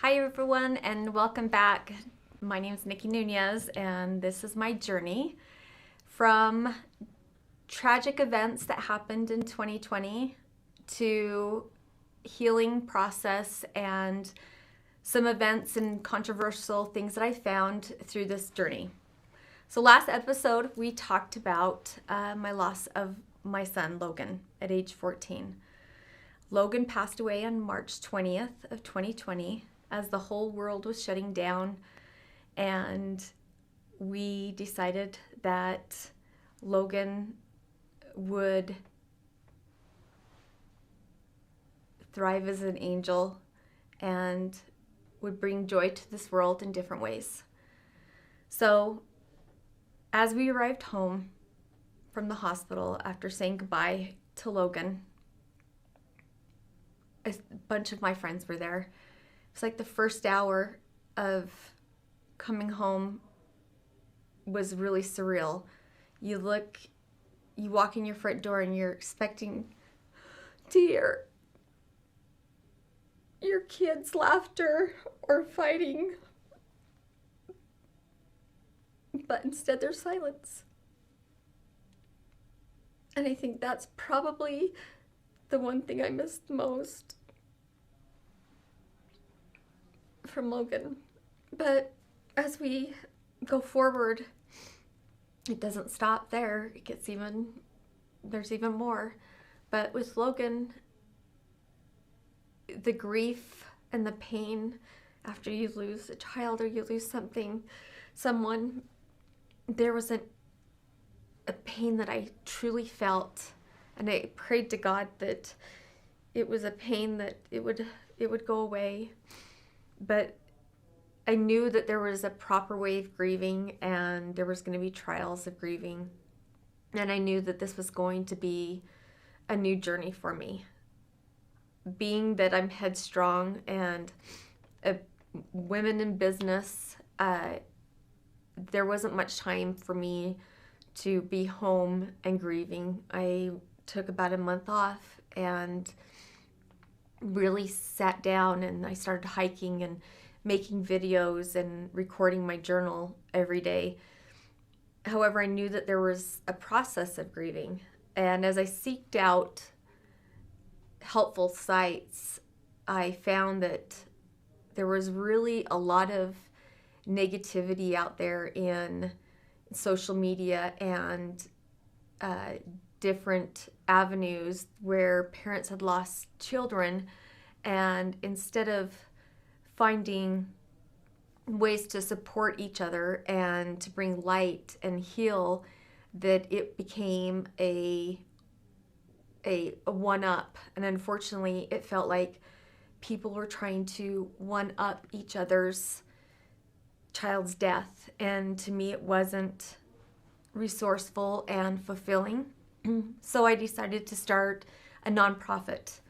Hi everyone and welcome back. My name is Nikki Nunez and this is my journey from tragic events that happened in 2020 to healing process and some events and controversial things that I found through this journey. So last episode we talked about my loss of my son Logan at age 14. Logan passed away on March 20th of 2020 as the whole world was shutting down, and we decided that Logan would thrive as an angel and would bring joy to this world in different ways. So as we arrived home from the hospital after saying goodbye to Logan, a bunch of my friends were there. It's like the first hour of coming home was really surreal. You walk in your front door and you're expecting to hear your kids' laughter or fighting, but instead there's silence. And I think that's probably the one thing I missed most from Logan. But as we go forward, it doesn't stop there. There's even more. But with Logan, the grief and the pain after you lose a child or you lose someone, there wasn't a pain that I truly felt. And I prayed to God that it was a pain that it would go away. But I knew that there was a proper way of grieving and there was going to be trials of grieving. And I knew that this was going to be a new journey for me. Being that I'm headstrong and a women in business, there wasn't much time for me to be home and grieving. I took about a month off and really sat down and I started hiking and making videos and recording my journal every day. However, I knew that there was a process of grieving. And as I seeked out helpful sites, I found that there was really a lot of negativity out there in social media and different avenues where parents had lost children, and instead of finding ways to support each other and to bring light and heal, that it became a one-up. And unfortunately, it felt like people were trying to one-up each other's child's death, and to me it wasn't resourceful and fulfilling. So I decided to start a nonprofit,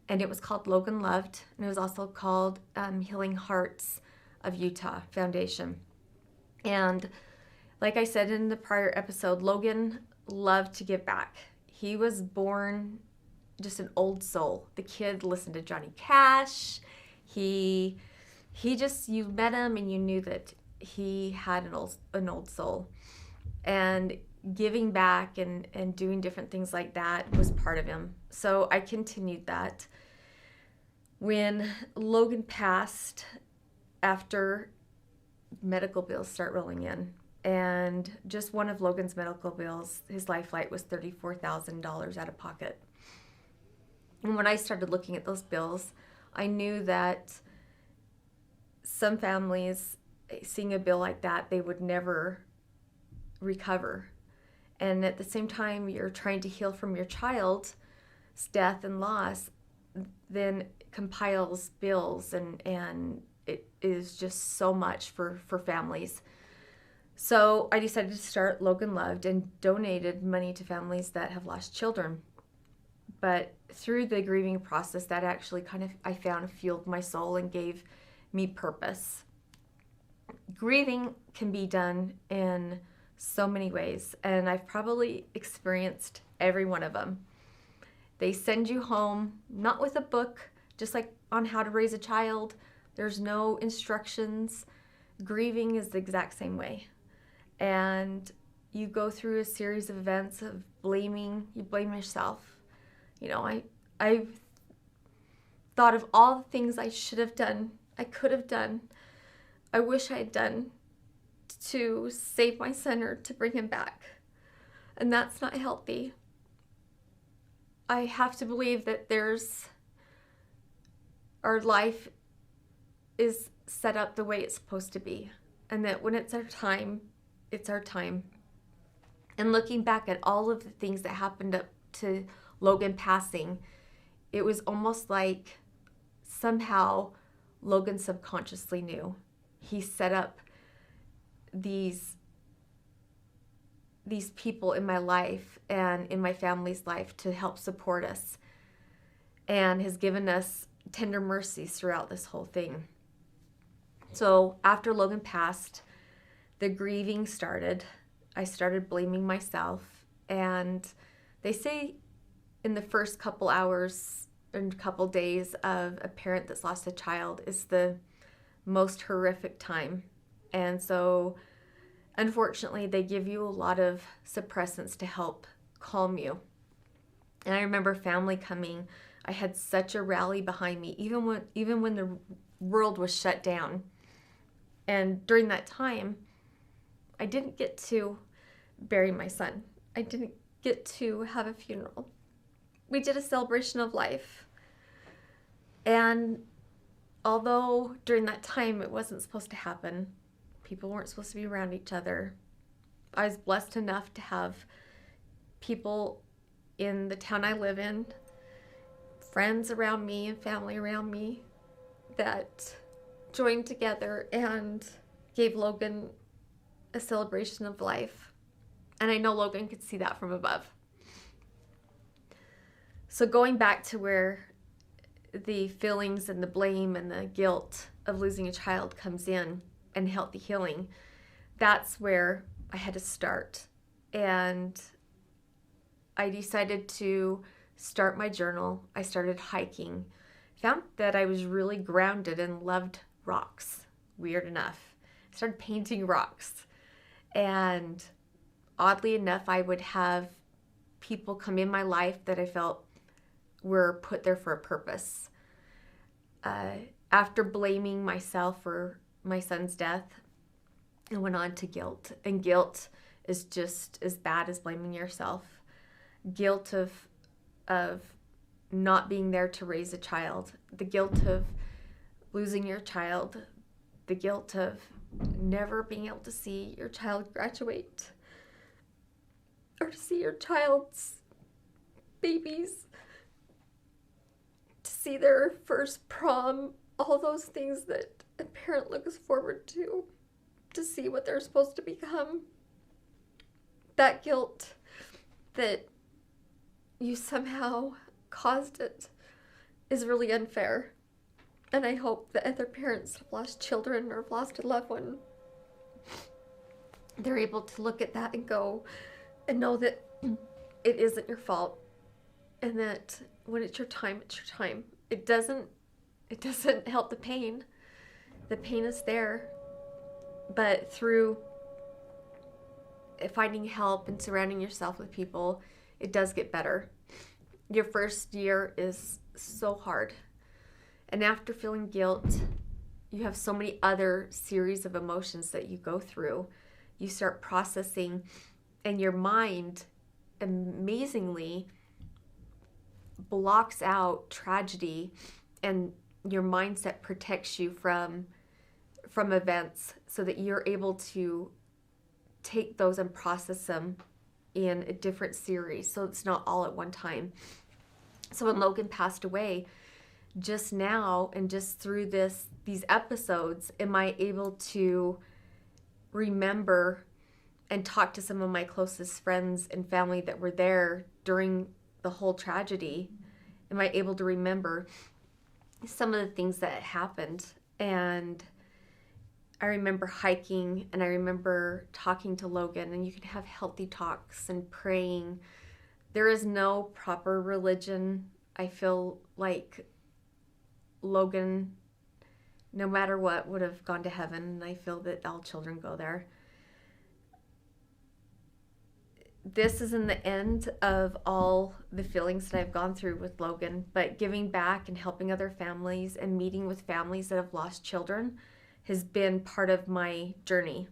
and it was called Logan Loved, and it was also called Healing Hearts of Utah Foundation. And like I said in the prior episode, Logan loved to give back. He was born just an old soul. The kid listened to Johnny Cash. He just, you met him and you knew that he had an old soul. And giving back and doing different things like that was part of him. So I continued that. When Logan passed, after medical bills start rolling in, and just one of Logan's medical bills, his life flight was $34,000 out of pocket. And when I started looking at those bills, I knew that some families, seeing a bill like that, they would never recover. And at the same time, you're trying to heal from your child's death and loss, then compiles bills, and it is just so much for families. So I decided to start Logan Loved and donated money to families that have lost children. But through the grieving process, that actually I found fueled my soul and gave me purpose. Grieving can be done in so many ways, and I've probably experienced every one of them. They send you home, not with a book, just like on how to raise a child. There's no instructions. Grieving is the exact same way. And you go through a series of events of blaming. You blame yourself. I've thought of all the things I should have done, I could have done, I wish I had done to save my son or to bring him back. And that's not healthy. I have to believe that our life is set up the way it's supposed to be. And that when it's our time, it's our time. And looking back at all of the things that happened up to Logan passing, it was almost like somehow Logan subconsciously knew. He set up these people in my life and in my family's life to help support us, and has given us tender mercies throughout this whole thing. So after Logan passed, the grieving started. I started blaming myself, and they say in the first couple hours and couple days of a parent that's lost a child is the most horrific time. And so unfortunately, they give you a lot of suppressants to help calm you. And I remember family coming. I had such a rally behind me, even when the world was shut down. And during that time, I didn't get to bury my son. I didn't get to have a funeral. We did a celebration of life. And although during that time it wasn't supposed to happen, people weren't supposed to be around each other, I was blessed enough to have people in the town I live in, friends around me and family around me, that joined together and gave Logan a celebration of life. And I know Logan could see that from above. So going back to where the feelings and the blame and the guilt of losing a child comes in and healthy healing, that's where I had to start. And I decided to start my journal. I started hiking. Found that I was really grounded and loved rocks, weird enough. I started painting rocks. And oddly enough, I would have people come in my life that I felt were put there for a purpose. After blaming myself for my son's death, I went on to guilt. And guilt is just as bad as blaming yourself. Guilt of not being there to raise a child. The guilt of losing your child. The guilt of never being able to see your child graduate. Or to see your child's babies. To see their first prom. All those things that a parent looks forward to see what they're supposed to become. That guilt that you somehow caused it is really unfair. And I hope that other parents have lost children or have lost a loved one, they're able to look at that and go and know that it isn't your fault, and that when it's your time, it's your time. It doesn't help the pain. The pain is there. But through finding help and surrounding yourself with people, it does get better. Your first year is so hard. And after feeling guilt, you have so many other series of emotions that you go through. You start processing, and your mind amazingly blocks out tragedy, and your mindset protects you from events so that you're able to take those and process them in a different series, so it's not all at one time. So when Logan passed away, just now and just through these episodes, am I able to remember and talk to some of my closest friends and family that were there during the whole tragedy? Am I able to remember some of the things that happened? And I remember hiking, and I remember talking to Logan, and you can have healthy talks and praying. There is no proper religion. I feel like Logan no matter what, would have gone to heaven, and I feel that all children go there. This isn't the end of all the feelings that I've gone through with Logan, but giving back and helping other families and meeting with families that have lost children has been part of my journey.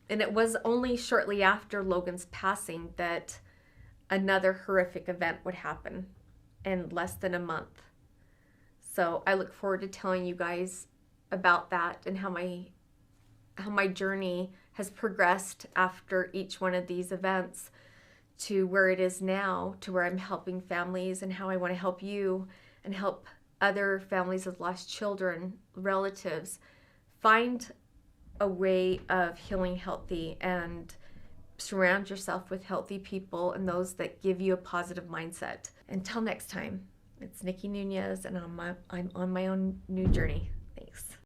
And it was only shortly after Logan's passing that another horrific event would happen in less than a month. So I look forward to telling you guys about that and how my journey has progressed after each one of these events to where it is now, to where I'm helping families, and how I want to help you and help other families with lost children, relatives, find a way of healing healthy and surround yourself with healthy people and those that give you a positive mindset. Until next time, it's Nikki Nunez, and I'm on my own new journey. Thanks.